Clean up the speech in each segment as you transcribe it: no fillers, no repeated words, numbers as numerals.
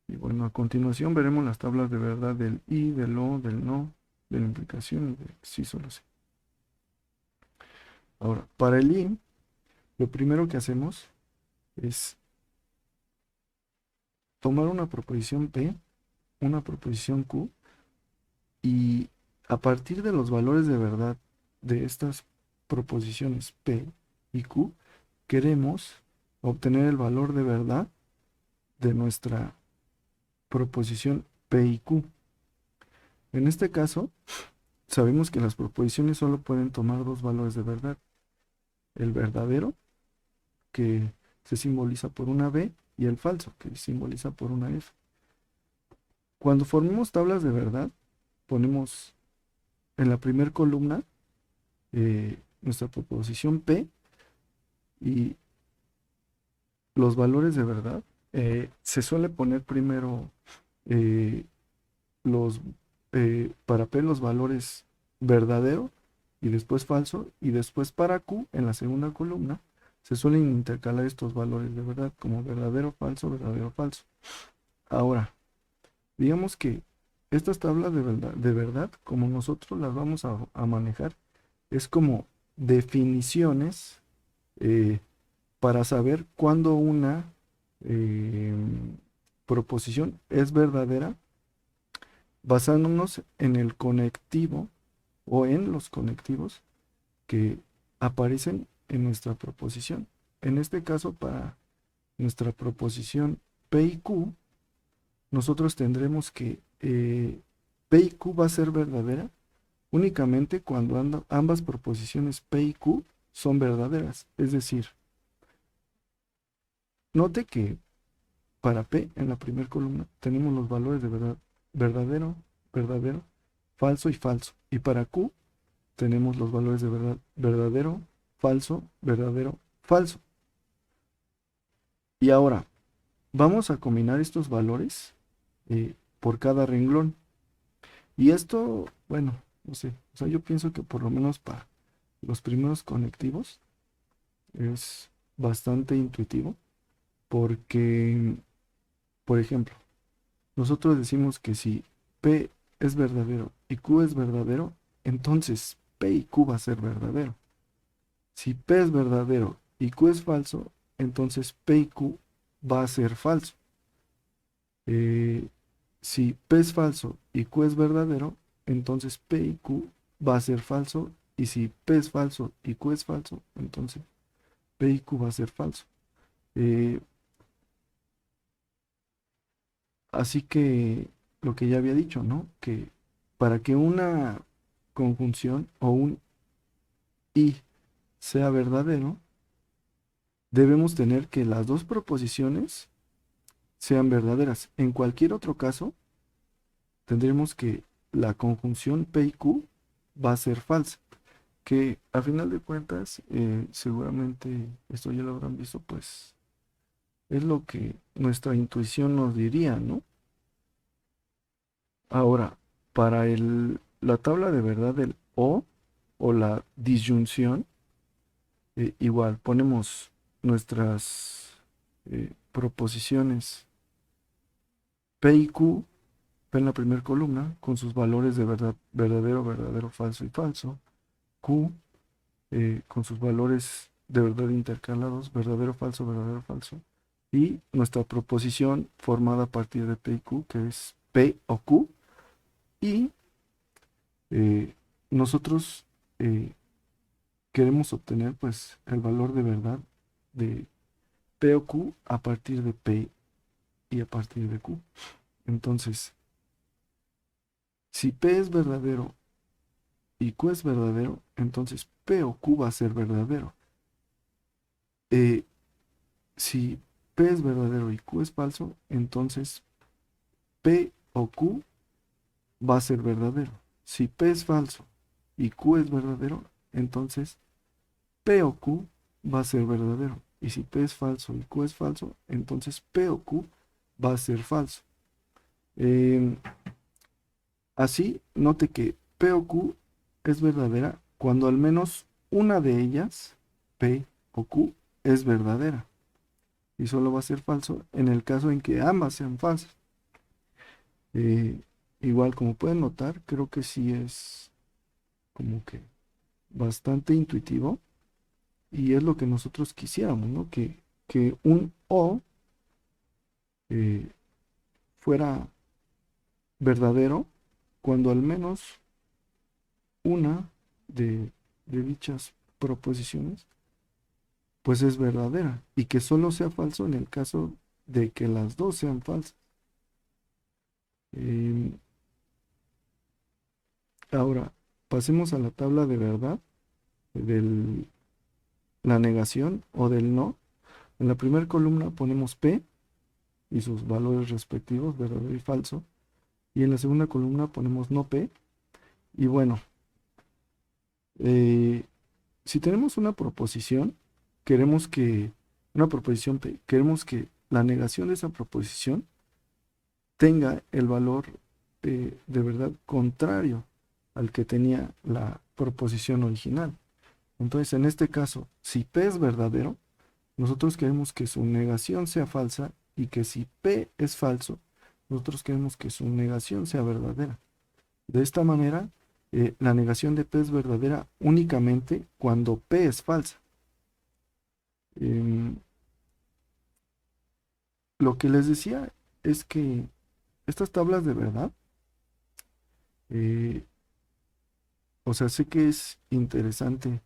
Y bueno, a continuación veremos las tablas de verdad del y, del o, del no, de la implicación y del sí solo sí. Ahora, para el y, lo primero que hacemos es tomar una proposición P, una proposición Q, y a partir de los valores de verdad de estas proposiciones P y Q, queremos obtener el valor de verdad de nuestra proposición P y Q. En este caso, sabemos que las proposiciones solo pueden tomar dos valores de verdad: el verdadero, que se simboliza por una B, y el falso, que se simboliza por una F. Cuando formemos tablas de verdad, ponemos en la primera columna nuestra proposición P y los valores de verdad. Se suele poner primero eh, los, para P los valores verdadero y después falso, y después para Q en la segunda columna se suelen intercalar estos valores de verdad como verdadero, falso, verdadero, falso. Ahora, digamos que estas tablas de verdad, como nosotros las vamos a manejar, es como definiciones eh, para saber cuándo una eh, proposición es verdadera, basándonos en el conectivo o en los conectivos que aparecen en nuestra proposición. En este caso, para nuestra proposición P y Q, nosotros tendremos que P y Q va a ser verdadera únicamente cuando ambas proposiciones P y Q son verdaderas. Es decir, note que para P en la primera columna tenemos los valores de verdad, verdadero, verdadero, falso y falso. Y para Q tenemos los valores de verdad, verdadero, falso, verdadero, falso. Y ahora vamos a combinar estos valores por cada renglón. Y esto, bueno, no sé, o sea, yo pienso que por lo menos para los primeros conectivos es bastante intuitivo porque, por ejemplo, nosotros decimos que si P es verdadero y Q es verdadero, entonces P y Q va a ser verdadero. Si P es verdadero y Q es falso, entonces P y Q va a ser falso. Eh, si P es falso y Q es verdadero, entonces P y Q va a ser falso. Y si P es falso y Q es falso, entonces P y Q va a ser falso. Eh, Así que lo que ya había dicho, ¿no? Que para que una conjunción o un y sea verdadero, debemos tener que las dos proposiciones sean verdaderas. En cualquier otro caso, tendremos que la conjunción P y Q va a ser falsa, que a final de cuentas, seguramente esto ya lo habrán visto, pues es lo que nuestra intuición nos diría, ¿no? Ahora, para la tabla de verdad del o la disyunción, igual ponemos nuestras proposiciones P y Q, P en la primera columna, con sus valores de verdad, verdadero, verdadero, falso y falso. Q con sus valores de verdad intercalados, verdadero, falso, verdadero, falso. Y nuestra proposición formada a partir de P y Q, que es P o Q. Y eh, nosotros eh, queremos obtener pues el valor de verdad de P o Q a partir de P y a partir de Q. Entonces, si P es verdadero y Q es verdadero, entonces P o Q va a ser verdadero. Eh, si P es verdadero y Q es falso, entonces P o Q va a ser verdadero. Si P es falso y Q es verdadero, entonces P o Q va a ser verdadero. Y si P es falso y Q es falso, entonces P o Q va a ser falso. Eh, Así, note que P o Q es verdadera cuando al menos una de ellas, P o Q, es verdadera. Y solo va a ser falso en el caso en que ambas sean falsas. Eh, Igual, como pueden notar, creo que sí es como que bastante intuitivo y es lo que nosotros quisiéramos, ¿no? Que un O eh, fuera verdadero cuando al menos una de dichas proposiciones pues es verdadera y que solo sea falso en el caso de que las dos sean falsas. Em, Ahora, pasemos a la tabla de verdad, de la negación o del no. En la primera columna ponemos P y sus valores respectivos, verdadero y falso. Y en la segunda columna ponemos no P. Y bueno, eh, si tenemos una proposición, queremos que, una proposición P, queremos que la negación de esa proposición tenga el valor de verdad contrario al que tenía la proposición original. Entonces, en este caso, si P es verdadero, nosotros queremos que su negación sea falsa y que si P es falso, nosotros queremos que su negación sea verdadera. De esta manera, la negación de P es verdadera únicamente cuando P es falsa. Em, lo que les decía es que estas tablas de verdad, eh, o sea, sé que es interesante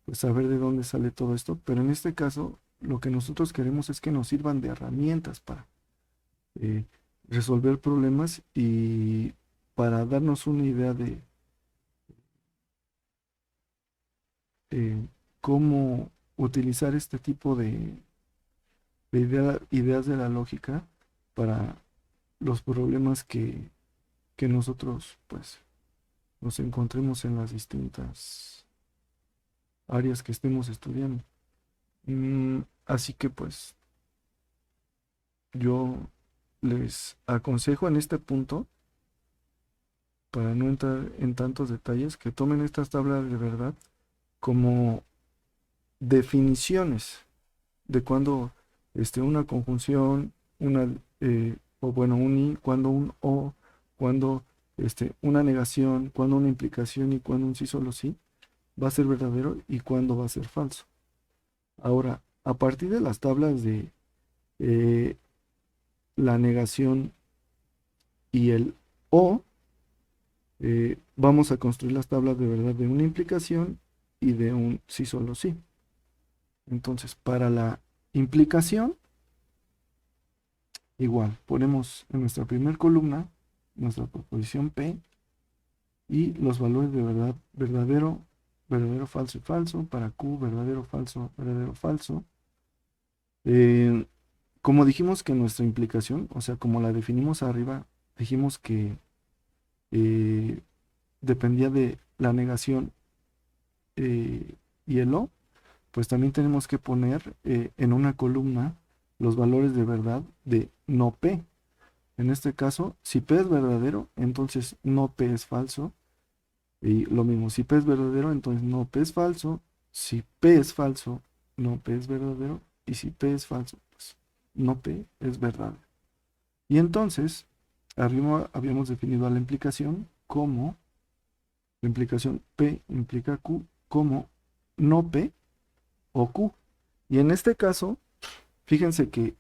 pues, saber de dónde sale todo esto, pero en este caso lo que nosotros queremos es que nos sirvan de herramientas para eh, resolver problemas y para darnos una idea de cómo utilizar este tipo de ideas de la lógica para los problemas que nosotros pues nos encontremos en las distintas áreas que estemos estudiando. Así que pues yo les aconsejo en este punto, para no entrar en tantos detalles, que tomen estas tablas de verdad como definiciones de cuando una conjunción, una, o bueno, un i, cuando un o, cuando una negación, cuando una implicación y cuando un sí solo sí va a ser verdadero y cuando va a ser falso. Ahora, a partir de las tablas de eh, la negación y el o, vamos a construir las tablas de verdad de una implicación y de un sí solo sí. Entonces, para la implicación, igual, ponemos en nuestra primera columna nuestra proposición P y los valores de verdad, verdadero, verdadero, falso y falso. Para Q, verdadero, falso, verdadero, falso. Eh, Como dijimos que nuestra implicación, o sea, como la definimos arriba, dijimos que eh, dependía de la negación y el O, pues también tenemos que poner en una columna los valores de verdad de no P. En este caso, si P es verdadero, entonces no P es falso. Y lo mismo, si P es verdadero, entonces no P es falso. Si P es falso, no P es verdadero. Y si P es falso, pues no P es verdadero. Y entonces, arriba habíamos definido a la implicación como, la implicación P implica Q como no P o Q. Y en este caso, fíjense que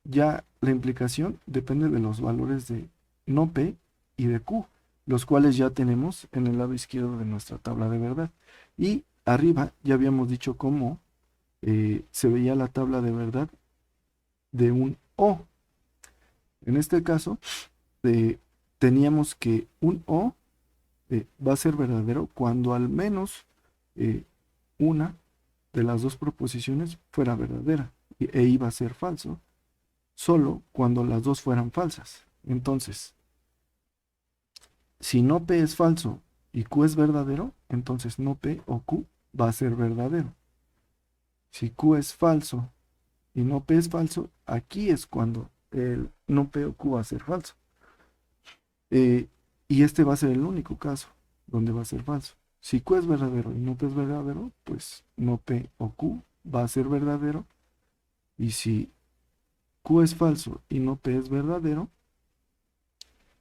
ya la implicación depende de los valores de no P y de Q, los cuales ya tenemos en el lado izquierdo de nuestra tabla de verdad. Y arriba ya habíamos dicho cómo se veía la tabla de verdad de un O. En este caso, eh, teníamos que un O va a ser verdadero cuando al menos eh, una de las dos proposiciones fuera verdadera e iba a ser falso solo cuando las dos fueran falsas. Entonces, si no P es falso y Q es verdadero, entonces no P o Q va a ser verdadero. Si Q es falso y no P es falso, aquí es cuando el no P o Q va a ser falso. Eh, y este va a ser el único caso donde va a ser falso. Si Q es verdadero y no P es verdadero, pues no P o Q va a ser verdadero. Y si Q es falso y no P es verdadero,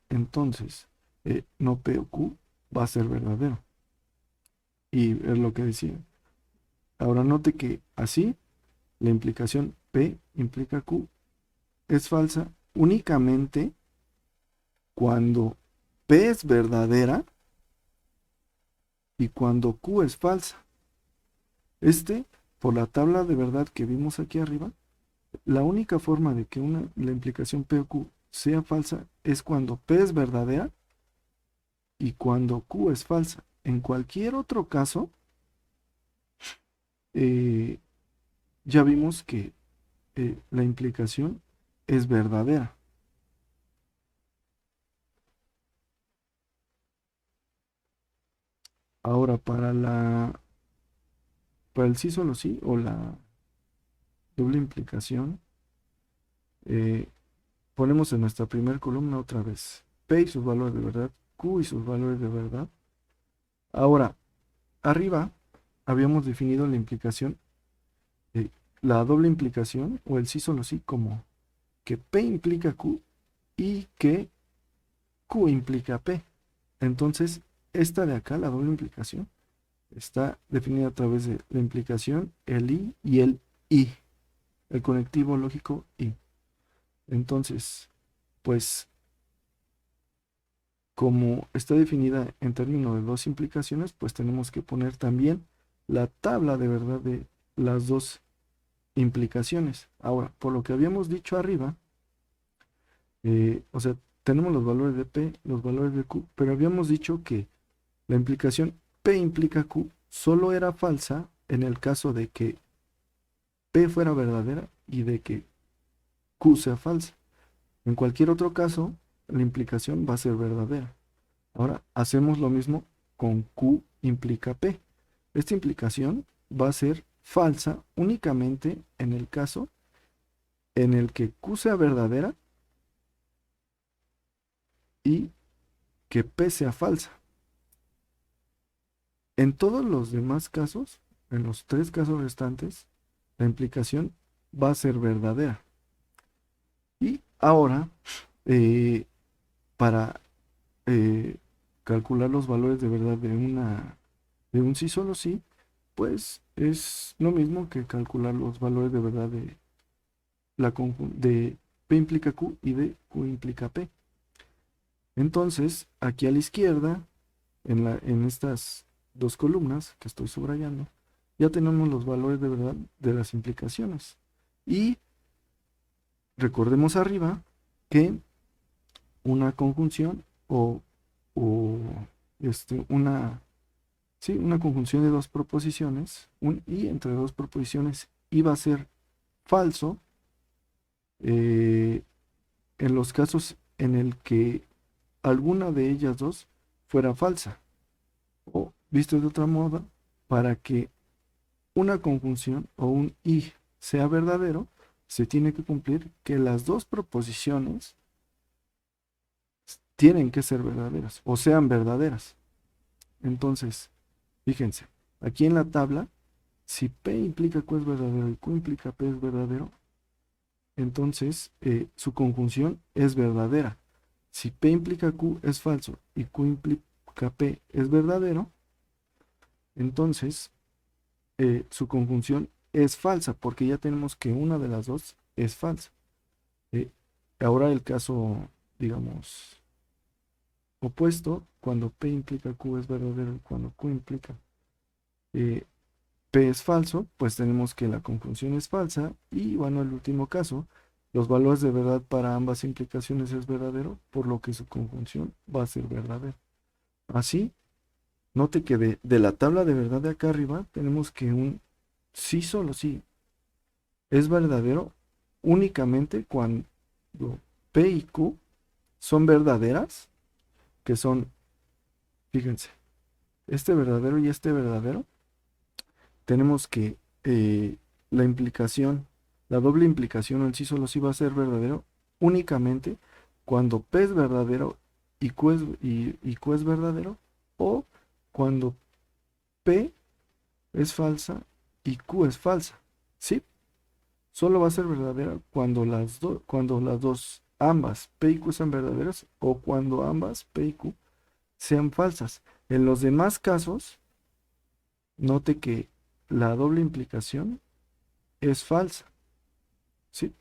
entonces no P o Q va a ser verdadero. Y es lo que decía. Ahora note que así la implicación P implica Q es falsa únicamente cuando P es verdadera y cuando Q es falsa. Por la tabla de verdad que vimos aquí arriba, la única forma de que la implicación P o Q sea falsa es cuando P es verdadera y cuando Q es falsa. En cualquier otro caso, eh, ya vimos que la implicación es verdadera. Ahora, para el sí solo sí o la doble implicación, eh, ponemos en nuestra primera columna otra vez P y sus valores de verdad, Q y sus valores de verdad. Ahora, arriba habíamos definido la implicación, eh, la doble implicación o el sí solo sí como que P implica Q y que Q implica P. Entonces, esta de acá, la doble implicación, está definida a través de la implicación, el y el I, el conectivo lógico y. Entonces, pues como está definida en términos de dos implicaciones, pues tenemos que poner también la tabla de verdad de las dos implicaciones. Ahora, por lo que habíamos dicho arriba, o sea, tenemos los valores de P, los valores de Q, pero habíamos dicho que la implicación P implica Q solo era falsa en el caso de que P fuera verdadera y de que Q sea falsa. En cualquier otro caso, la implicación va a ser verdadera. Ahora, hacemos lo mismo con Q implica P. Esta implicación va a ser falsa únicamente en el caso en el que Q sea verdadera y que P sea falsa. En todos los demás casos, en los tres casos restantes, la implicación va a ser verdadera. Y ahora, eh, para eh, calcular los valores de verdad de un sí solo sí, pues es lo mismo que calcular los valores de verdad de P implica Q y de Q implica P. Entonces, aquí a la izquierda, en estas dos columnas que estoy subrayando, ya tenemos los valores de verdad de las implicaciones. Y recordemos arriba que una conjunción o sí, una conjunción de dos proposiciones, un y entre dos proposiciones iba a ser falso eh, en los casos en el que alguna de ellas dos fuera falsa. O, visto de otra modo, para que una conjunción o un y sea verdadero, se tiene que cumplir que las dos proposiciones tienen que ser verdaderas o sean verdaderas. Entonces, fíjense, aquí en la tabla, si P implica Q es verdadero y Q implica P es verdadero, entonces su conjunción es verdadera. Si P implica Q es falso y Q implica P es verdadero, entonces su conjunción es falsa, porque ya tenemos que una de las dos es falsa. Eh, Ahora el caso, digamos, opuesto, cuando P implica Q es verdadero y cuando Q implica eh, P es falso, pues tenemos que la conjunción es falsa y bueno, el último caso, los valores de verdad para ambas implicaciones es verdadero, por lo que su conjunción va a ser verdadera. Así, note que de la tabla de verdad de acá arriba tenemos que un sí solo sí es verdadero únicamente cuando P y Q son verdaderas, que son, fíjense, este verdadero y este verdadero, tenemos que la implicación, la doble implicación o el sí solo sí va a ser verdadero únicamente cuando P es verdadero y Q es verdadero, o cuando P es falsa y Q es falsa. ¿Sí? Solo va a ser verdadera cuando las dos ambas P y Q sean verdaderas o cuando ambas P y Q sean falsas. En los demás casos, note que la doble implicación es falsa, ¿sí?